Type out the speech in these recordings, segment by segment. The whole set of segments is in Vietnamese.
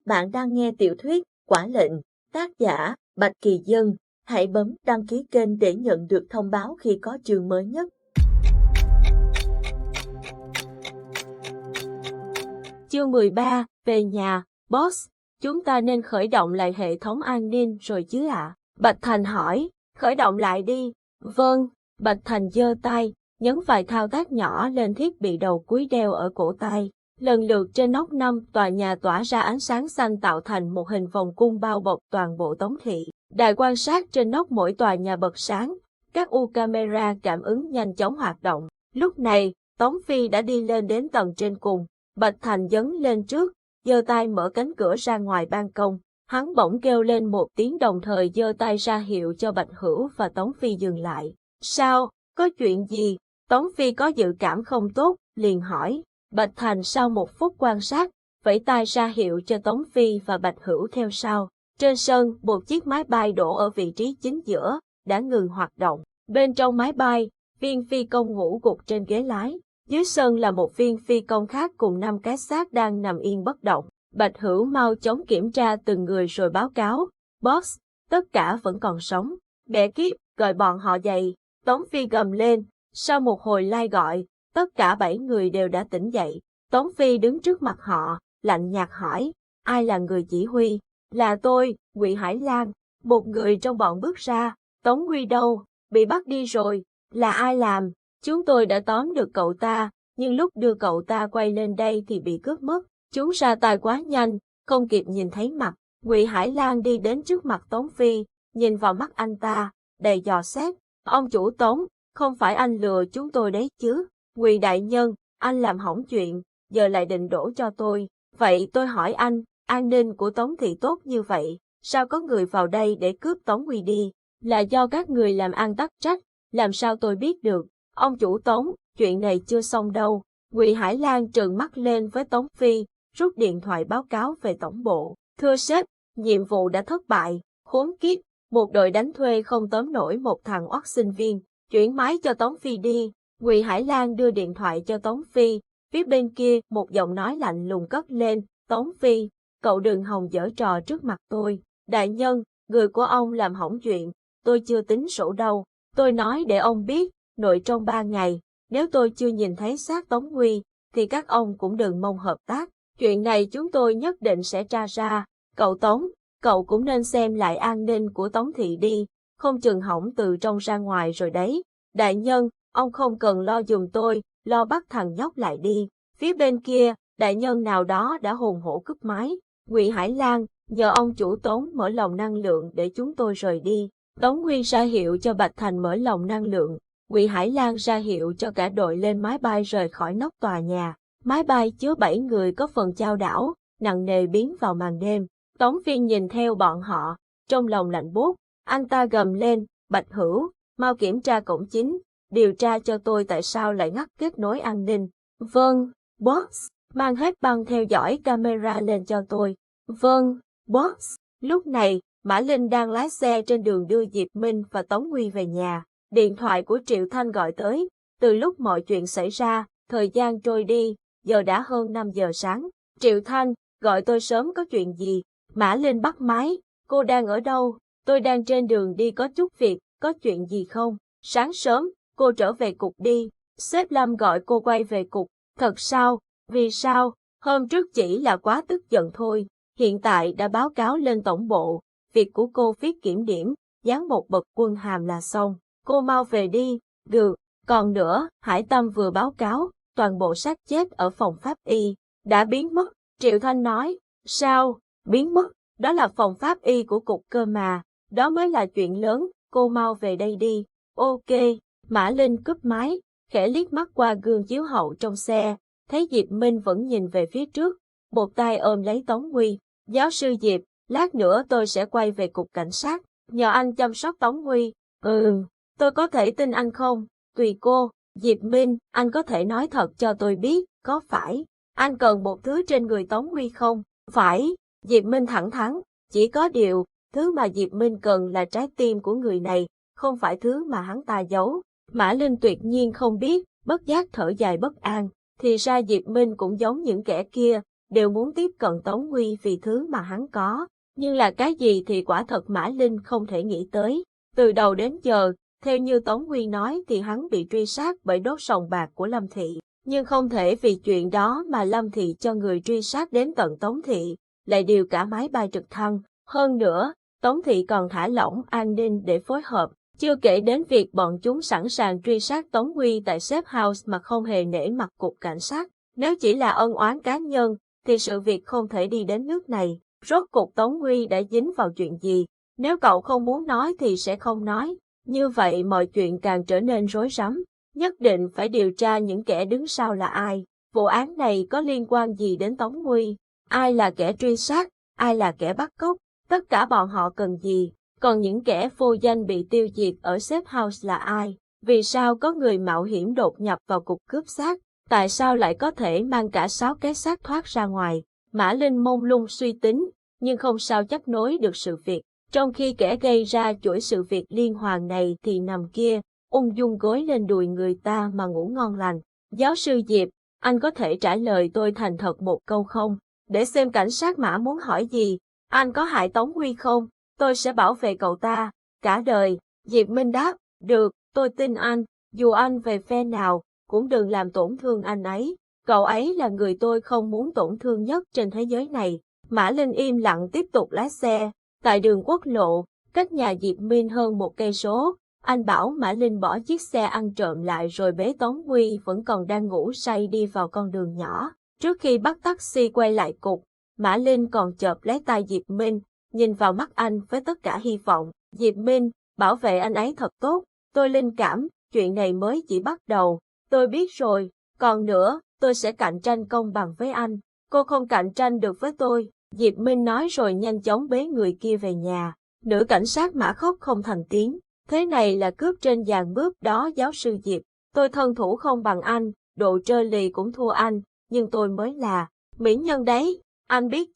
Bạn đang nghe tiểu thuyết Quả lệnh, tác giả Bạch Kỳ Dân. Hãy bấm đăng ký kênh để nhận được thông báo khi có chương mới nhất. Chương 13, về nhà, boss, chúng ta nên khởi động lại hệ thống an ninh rồi chứ ạ? Bạch Thành hỏi, khởi động lại đi. Vâng, Bạch Thành giơ tay, nhấn vài thao tác nhỏ lên thiết bị đầu cuối đeo ở cổ tay. Lần lượt trên nóc 5 tòa nhà tỏa ra ánh sáng xanh tạo thành một hình vòng cung bao bọc toàn bộ Tống thị. Đài quan sát trên nóc mỗi tòa nhà bật sáng, các u camera cảm ứng nhanh chóng hoạt động. Lúc này, Tống Phi đã đi lên đến tầng trên cùng. Bạch Thành dấn lên trước, giơ tay mở cánh cửa ra ngoài ban công. Hắn bỗng kêu lên một tiếng đồng thời giơ tay ra hiệu cho Bạch Hữu và Tống Phi dừng lại. Sao? Có chuyện gì? Tống Phi có dự cảm không tốt, liền hỏi. Bạch Thành sau một phút quan sát, vẫy tay ra hiệu cho Tống Phi và Bạch Hữu theo sau. Trên sân, một chiếc máy bay đổ ở vị trí chính giữa, đã ngừng hoạt động. Bên trong máy bay, viên phi công ngủ gục trên ghế lái. Dưới sân là một viên phi công khác cùng 5 cái xác đang nằm yên bất động. Bạch Hữu mau chóng kiểm tra từng người rồi báo cáo. Boss, tất cả vẫn còn sống. Mẹ kiếp, gọi bọn họ dậy. Tống Phi gầm lên. Sau một hồi lai gọi, tất cả 7 người đều đã tỉnh dậy. Tống Phi đứng trước mặt họ, lạnh nhạt hỏi. Ai là người chỉ huy? Là tôi, Ngụy Hải Lan. Một người trong bọn bước ra. Tống Huy đâu? Bị bắt đi rồi. Là ai làm? Chúng tôi đã tóm được cậu ta, nhưng lúc đưa cậu ta quay lên đây thì bị cướp mất. Chúng ra tay quá nhanh, không kịp nhìn thấy mặt. Ngụy Hải Lan đi đến trước mặt Tống Phi, nhìn vào mắt anh ta, đầy dò xét. Ông chủ Tống, không phải anh lừa chúng tôi đấy chứ? Ngụy đại nhân, anh làm hỏng chuyện, giờ lại định đổ cho tôi. Vậy tôi hỏi anh, an ninh của Tống thị tốt như vậy, sao có người vào đây để cướp Tống Huy đi? Là do các người làm ăn tắc trách, làm sao tôi biết được? Ông chủ Tống, chuyện này chưa xong đâu. Ngụy Hải Lan trừng mắt lên với Tống Phi, rút điện thoại báo cáo về tổng bộ. Thưa sếp, nhiệm vụ đã thất bại, khốn kiếp, một đội đánh thuê không tóm nổi một thằng oắt sinh viên, chuyển máy cho Tống Phi đi. Ngụy Hải Lan đưa điện thoại cho Tống Phi, phía bên kia một giọng nói lạnh lùng cất lên. Tống Phi, cậu đừng hòng giở trò trước mặt tôi. Đại nhân, người của ông làm hỏng chuyện, tôi chưa tính sổ đâu. Tôi nói để ông biết, nội trong 3 ngày, nếu tôi chưa nhìn thấy xác Tống Huy, thì các ông cũng đừng mong hợp tác. Chuyện này chúng tôi nhất định sẽ tra ra. Cậu Tống, cậu cũng nên xem lại an ninh của Tống thị đi, không chừng hỏng từ trong ra ngoài rồi đấy. Đại nhân, ông không cần lo giùm tôi, lo bắt thằng nhóc lại đi. Phía bên kia, đại nhân nào đó đã hùng hổ cướp máy. Ngụy Hải Lan, nhờ ông chủ Tống mở lồng năng lượng để chúng tôi rời đi. Tống Huy ra hiệu cho Bạch Thành mở lồng năng lượng. Ngụy Hải Lan ra hiệu cho cả đội lên máy bay rời khỏi nóc tòa nhà. Máy bay chứa 7 người có phần chao đảo, nặng nề biến vào màn đêm. Tống Phi nhìn theo bọn họ, trong lòng lạnh buốt. Anh ta gầm lên, Bạch Hữu, mau kiểm tra cổng chính, điều tra cho tôi tại sao lại ngắt kết nối an ninh. Vâng, boss, mang hết băng theo dõi camera lên cho tôi. Vâng, boss. Lúc này, Mã Linh đang lái xe trên đường đưa Diệp Minh và Tống Huy về nhà. Điện thoại của Triệu Thanh gọi tới. Từ lúc mọi chuyện xảy ra, thời gian trôi đi, giờ đã hơn 5 giờ sáng. Triệu Thanh, gọi tôi sớm có chuyện gì? Mã Linh bắt máy. Cô đang ở đâu? Tôi đang trên đường đi có chút việc, có chuyện gì không? Sáng sớm, cô trở về cục đi. Sếp Lâm gọi cô quay về cục. Thật sao? Vì sao? Hôm trước chỉ là quá tức giận thôi. Hiện tại đã báo cáo lên tổng bộ. Việc của cô viết kiểm điểm, dán một bậc quân hàm là xong. Cô mau về đi. Được. Còn nữa, Hải Tâm vừa báo cáo, toàn bộ xác chết ở phòng pháp y đã biến mất. Triệu Thanh nói. Sao? Biến mất? Đó là phòng pháp y của cục cơ mà. Đó mới là chuyện lớn. Cô mau về đây đi. Ok. Mã Linh cúp máy, khẽ liếc mắt qua gương chiếu hậu trong xe, thấy Diệp Minh vẫn nhìn về phía trước. Một tay ôm lấy Tống Huy. Giáo sư Diệp, lát nữa tôi sẽ quay về cục cảnh sát, nhờ anh chăm sóc Tống Huy. Tôi có thể tin anh không? Tùy cô. Diệp Minh, anh có thể nói thật cho tôi biết, có phải anh cần một thứ trên người Tống Huy không? Phải. Diệp Minh thẳng thắn, chỉ có điều, thứ mà Diệp Minh cần là trái tim của người này, không phải thứ mà hắn ta giấu. Mã Linh tuyệt nhiên không biết, bất giác thở dài bất an. Thì ra Diệp Minh cũng giống những kẻ kia, đều muốn tiếp cận Tống Huy vì thứ mà hắn có, nhưng là cái gì thì quả thật Mã Linh không thể nghĩ tới. Từ đầu đến giờ, theo như Tống Huy nói thì hắn bị truy sát bởi đốt sòng bạc của Lâm Thị, nhưng không thể vì chuyện đó mà Lâm Thị cho người truy sát đến tận Tống Thị, lại điều cả máy bay trực thăng. Hơn nữa, Tống Thị còn thả lỏng an ninh để phối hợp, chưa kể đến việc bọn chúng sẵn sàng truy sát Tống Huy tại Safe House mà không hề nể mặt cục cảnh sát. Nếu chỉ là ân oán cá nhân, thì sự việc không thể đi đến nước này. Rốt cuộc Tống Huy đã dính vào chuyện gì? Nếu cậu không muốn nói thì sẽ không nói. Như vậy mọi chuyện càng trở nên rối rắm. Nhất định phải điều tra những kẻ đứng sau là ai. Vụ án này có liên quan gì đến Tống Huy? Ai là kẻ truy sát? Ai là kẻ bắt cóc? Tất cả bọn họ cần gì? Còn những kẻ vô danh bị tiêu diệt ở Safe House là ai? Vì sao có người mạo hiểm đột nhập vào cục cướp xác? Tại sao lại có thể mang cả 6 cái xác thoát ra ngoài? Mã Linh mông lung suy tính, nhưng không sao chấp nối được sự việc. Trong khi kẻ gây ra chuỗi sự việc liên hoàn này thì nằm kia, ung dung gối lên đùi người ta mà ngủ ngon lành. Giáo sư Diệp, anh có thể trả lời tôi thành thật một câu không? Để xem cảnh sát Mã muốn hỏi gì. Anh có hại Tống Huy không? Tôi sẽ bảo vệ cậu ta, cả đời. Diệp Minh đáp, được, tôi tin anh, dù anh về phe nào, cũng đừng làm tổn thương anh ấy. Cậu ấy là người tôi không muốn tổn thương nhất trên thế giới này. Mã Linh im lặng tiếp tục lái xe. Tại đường quốc lộ, cách nhà Diệp Minh hơn 1 cây số, anh bảo Mã Linh bỏ chiếc xe ăn trộm lại rồi bế Tống Huy vẫn còn đang ngủ say đi vào con đường nhỏ. Trước khi bắt taxi quay lại cục, Mã Linh còn chộp lấy tay Diệp Minh, nhìn vào mắt anh với tất cả hy vọng. Diệp Minh, bảo vệ anh ấy thật tốt. Tôi linh cảm, chuyện này mới chỉ bắt đầu. Tôi biết rồi, còn nữa, tôi sẽ cạnh tranh công bằng với anh. Cô không cạnh tranh được với tôi. Diệp Minh nói rồi nhanh chóng bế người kia về nhà. Nữ cảnh sát Mã khóc không thành tiếng. Thế này là cướp trên dàn bướp đó giáo sư Diệp. Tôi thân thủ không bằng anh, độ trơ lì cũng thua anh, nhưng tôi mới là mỹ nhân đấy. Anh biết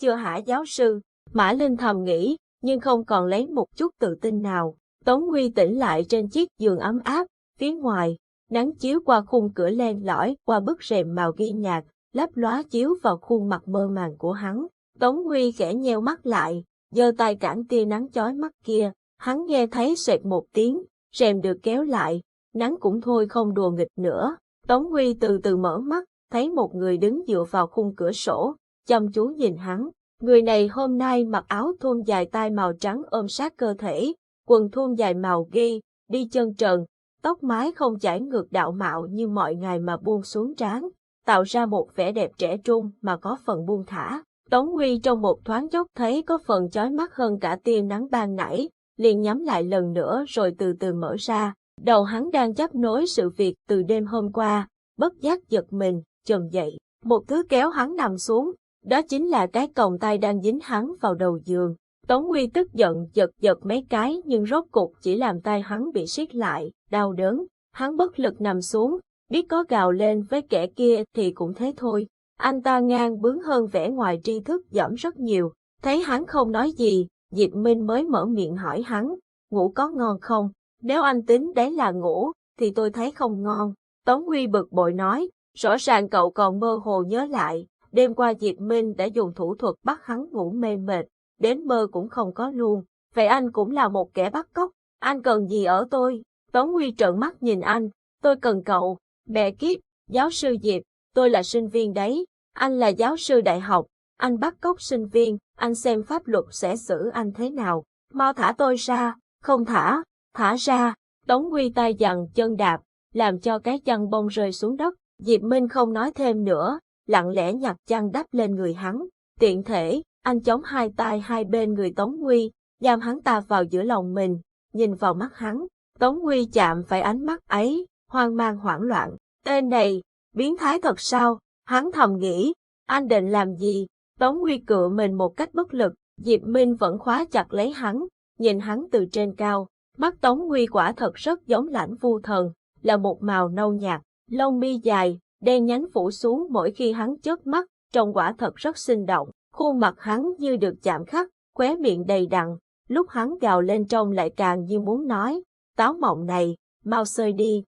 chưa hả giáo sư? Mã Linh thầm nghĩ, nhưng không còn lấy một chút tự tin nào. Tống Huy tỉnh lại trên chiếc giường ấm áp, phía ngoài, nắng chiếu qua khung cửa len lỏi qua bức rèm màu ghi nhạt, lấp lóa chiếu vào khuôn mặt mơ màng của hắn. Tống Huy khẽ nheo mắt lại, giơ tay cản tia nắng chói mắt kia. Hắn nghe thấy xoẹt một tiếng, rèm được kéo lại, nắng cũng thôi không đùa nghịch nữa. Tống Huy từ từ mở mắt, thấy một người đứng dựa vào khung cửa sổ, chăm chú nhìn hắn. Người này hôm nay mặc áo thun dài tay màu trắng ôm sát cơ thể, quần thun dài màu ghi, đi chân trần, tóc mái không chải ngược đạo mạo như mọi ngày mà buông xuống trán, tạo ra một vẻ đẹp trẻ trung mà có phần buông thả. Tống Huy trong một thoáng chốc thấy có phần chói mắt hơn cả tia nắng ban nãy, liền nhắm lại lần nữa rồi từ từ mở ra. Đầu hắn đang chấp nối sự việc từ đêm hôm qua, bất giác giật mình, chồm dậy. Một thứ kéo hắn nằm xuống, đó chính là cái còng tay đang dính hắn vào đầu giường. Tống Huy tức giận giật mấy cái nhưng rốt cục chỉ làm tay hắn bị siết lại, đau đớn. Hắn bất lực nằm xuống, biết có gào lên với kẻ kia thì cũng thế thôi. Anh ta ngang bướng hơn vẻ ngoài tri thức dẫm rất nhiều. Thấy hắn không nói gì, Diệp Minh mới mở miệng hỏi hắn, ngủ có ngon không? Nếu anh tính đấy là ngủ, thì tôi thấy không ngon. Tống Huy bực bội nói, rõ ràng cậu còn mơ hồ nhớ lại, đêm qua Diệp Minh đã dùng thủ thuật bắt hắn ngủ mê mệt, đến mơ cũng không có luôn. Vậy anh cũng là một kẻ bắt cóc, anh cần gì ở tôi? Tống Huy trợn mắt nhìn anh, tôi cần cậu. Mẹ kiếp, giáo sư Diệp, tôi là sinh viên đấy, anh là giáo sư đại học, anh bắt cóc sinh viên, anh xem pháp luật sẽ xử anh thế nào. Mau thả tôi ra, không thả, thả ra. Tống Huy tay giằng chân đạp, làm cho cái chăn bông rơi xuống đất. Diệp Minh không nói thêm nữa, lặng lẽ nhặt chăn đắp lên người hắn. Tiện thể, anh chống hai tay hai bên người Tống Huy, giam hắn ta vào giữa lòng mình, nhìn vào mắt hắn. Tống Huy chạm phải ánh mắt ấy, hoang mang hoảng loạn. Tên này, biến thái thật sao? Hắn thầm nghĩ, anh định làm gì? Tống Huy cựa mình một cách bất lực, Diệp Minh vẫn khóa chặt lấy hắn, nhìn hắn từ trên cao. Mắt Tống Huy quả thật rất giống Lãnh Vu Thần, là một màu nâu nhạt, lông mi dài, đen nhánh phủ xuống mỗi khi hắn chớp mắt, trông quả thật rất sinh động. Khuôn mặt hắn như được chạm khắc, khóe miệng đầy đặn, lúc hắn gào lên trông lại càng như muốn nói, táo mộng này, mau xơi đi.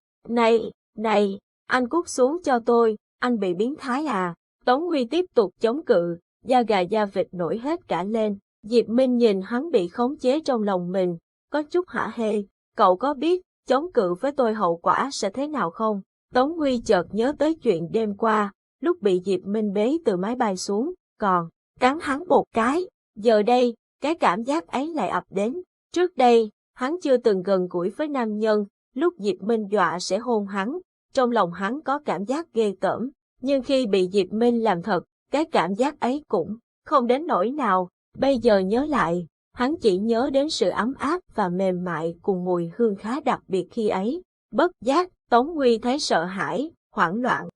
Này, anh cút xuống cho tôi, anh bị biến thái à? Tống Huy tiếp tục chống cự, da gà da vịt nổi hết cả lên. Diệp Minh nhìn hắn bị khống chế trong lòng mình, có chút hả hê, cậu có biết chống cự với tôi hậu quả sẽ thế nào không? Tống Huy chợt nhớ tới chuyện đêm qua, lúc bị Diệp Minh bế từ máy bay xuống, còn cắn hắn một cái. Giờ đây, cái cảm giác ấy lại ập đến. Trước đây, hắn chưa từng gần gũi với nam nhân, lúc Diệp Minh dọa sẽ hôn hắn, trong lòng hắn có cảm giác ghê tởm. Nhưng khi bị Diệp Minh làm thật, cái cảm giác ấy cũng không đến nỗi nào. Bây giờ nhớ lại, hắn chỉ nhớ đến sự ấm áp và mềm mại cùng mùi hương khá đặc biệt khi ấy. Bất giác, Tống Huy thấy sợ hãi, hoảng loạn.